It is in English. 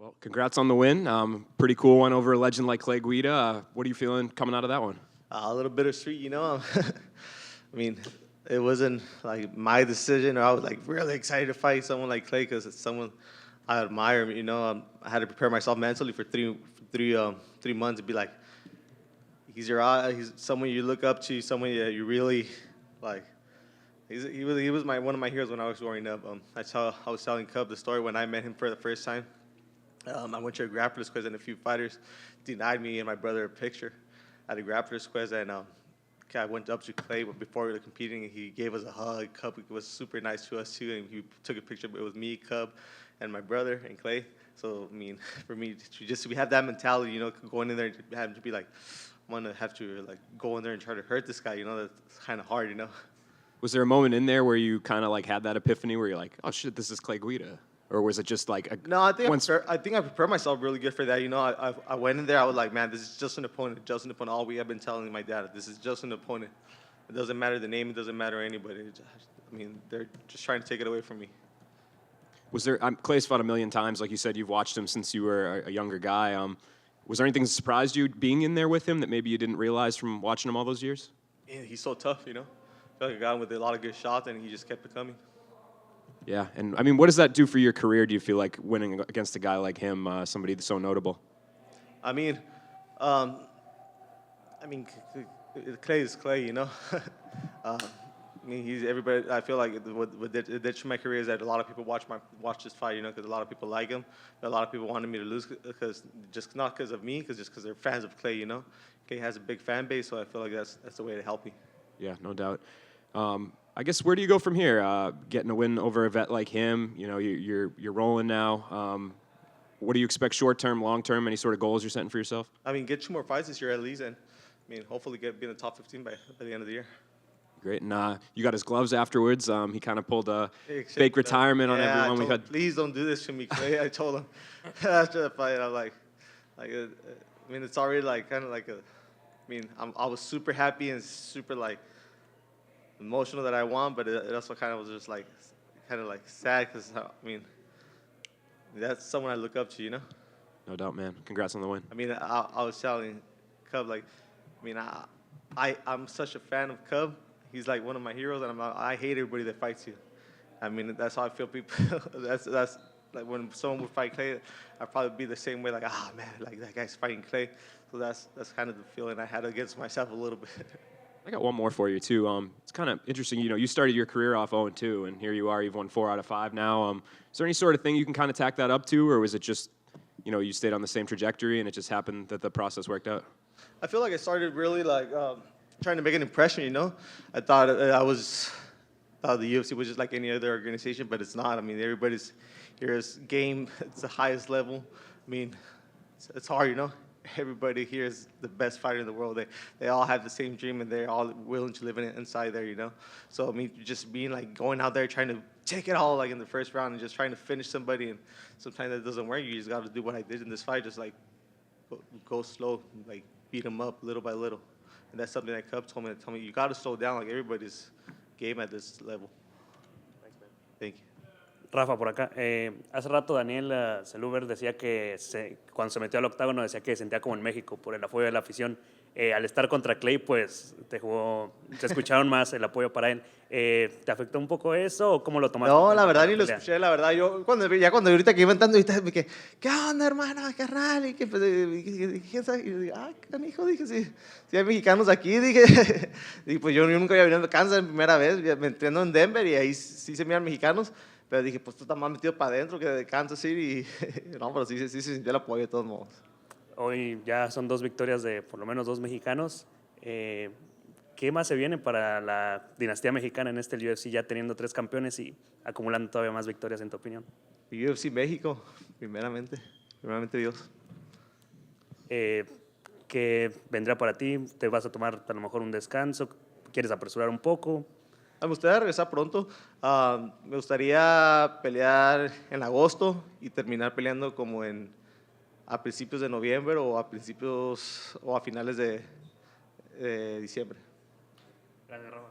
Well, congrats on the win. Pretty cool one over a legend like Clay Guida. What are you feeling coming out of that one? A little bittersweet, you know. I mean, it wasn't like my decision, or I was like really excited to fight someone like Clay because it's someone I admire. You know, I had to prepare myself mentally for three months to be like, he's someone you look up to, someone that you really like. He was one of my heroes when I was growing up. I was telling Cub the story when I met him for the first time. I went to a grappler's quiz and a few fighters denied me and my brother a picture at a grappler's quiz, and I went up to Clay before we were competing, and he gave us a hug. Cub was super nice to us too, and he took a picture. It was me, Cub, and my brother and Clay. So I mean, for me, we have that mentality, you know, going in there and having to be like, I'm gonna have to like go in there and try to hurt this guy. You know, that's kind of hard, you know. Was there a moment in there where you kind of like had that epiphany where you're like, oh shit, this is Clay Guida? Or was it just like No, I think I prepared myself really good for that. You know, I went in there, I was like, man, this is just an opponent, All we have been telling my dad, this is just an opponent. It doesn't matter the name, it doesn't matter anybody. I mean, they're just trying to take it away from me. Was there, Clay's fought a million times, like you said, you've watched him since you were a younger guy. Was there anything that surprised you being in there with him that maybe you didn't realize from watching him all those years? Yeah, he's so tough, you know. I feel like a guy with a lot of good shots, and he just kept it coming. Yeah, and I mean, what does that do for your career? Do you feel like winning against a guy like him, somebody so notable? I mean, Clay is Clay, you know. I mean, he's everybody. I feel like what did my career is that a lot of people watch this fight, you know, because a lot of people like him. A lot of people wanted me to lose because not because of me, just because they're fans of Clay, you know. Clay has a big fan base, so I feel like that's the way to help me. Yeah, no doubt. I guess where do you go from here? Getting a win over a vet like him, you know, you're rolling now. What do you expect short term, long term? Any sort of goals you're setting for yourself? I mean, get 2 more fights this year at least, and I mean, hopefully be in the top 15 by the end of the year. Great, and you got his gloves afterwards. He kind of pulled a fake retirement on everyone. I told him, please don't do this to me, Clay. I told him after the fight, I'm like, I mean, it's already like kind of like a. I mean, I was super happy and super like emotional that I won, but it also kind of was just like kind of like sad because I mean, that's someone I look up to, you know. No doubt, man. Congrats on the win. I mean, I was telling Cub, like, I mean, I'm such a fan of Cub. He's like one of my heroes, and I hate everybody that fights you. I mean, that's how I feel. People, that's like when someone would fight Clay, I'd probably be the same way. Like, man, like that guy's fighting Clay. So that's kind of the feeling I had against myself a little bit. I got one more for you too. It's kind of interesting. You know, you started your career off 0-2, and here you are. You've won 4 out of 5 now. Is there any sort of thing you can kind of tack that up to, or was it just, you know, you stayed on the same trajectory and it just happened that the process worked out? I feel like I started really like trying to make an impression. You know, I thought the UFC was just like any other organization, but it's not. I mean, everybody's here is game. It's the highest level. I mean, it's hard, you know. Everybody here is the best fighter in the world. They all have the same dream, and they're all willing to live inside there, you know. So I mean, just being like going out there trying to take it all like in the first round and just trying to finish somebody, and sometimes that doesn't work. You just got to do what I did in this fight, just like go slow, like beat them up little by little. And that's something that Cub told me. You got to slow down. Like everybody's game at this level. Thanks, man. Thank you. Rafa, por acá. Hace rato Daniel Seluber decía que cuando se metió al octágono decía que sentía como en México por el apoyo de la afición. Al estar contra Clay, pues se escucharon más el apoyo para él. ¿Te afectó un poco eso o cómo lo tomaste? No, la verdad ni lo escuché, la verdad. Yo cuando ahorita que iba entrando, me quedé, ¿qué onda, hermano? Carnal, y que ¿quién sabe? Y yo dije, canijo, dije, sí hay mexicanos aquí, dije. Y pues yo nunca había venido a Kansas la primera vez, me entreno en Denver y ahí sí se miran mexicanos. Pero dije, pues tú estás más metido para adentro que de Kansas City. No, pero sí se sintió el apoyo de todos modos. Hoy ya son 2 victorias de por lo menos 2 mexicanos. ¿Qué más se viene para la dinastía mexicana en este UFC, ya teniendo 3 campeones y acumulando todavía más victorias, en tu opinión? UFC México, primeramente Dios. ¿Qué vendrá para ti? ¿Te vas a tomar a lo mejor un descanso? ¿Quieres apresurar un poco? Me gustaría regresar pronto. Me gustaría pelear en agosto y terminar peleando como a principios de noviembre o a finales de diciembre. Gracias, Rafa.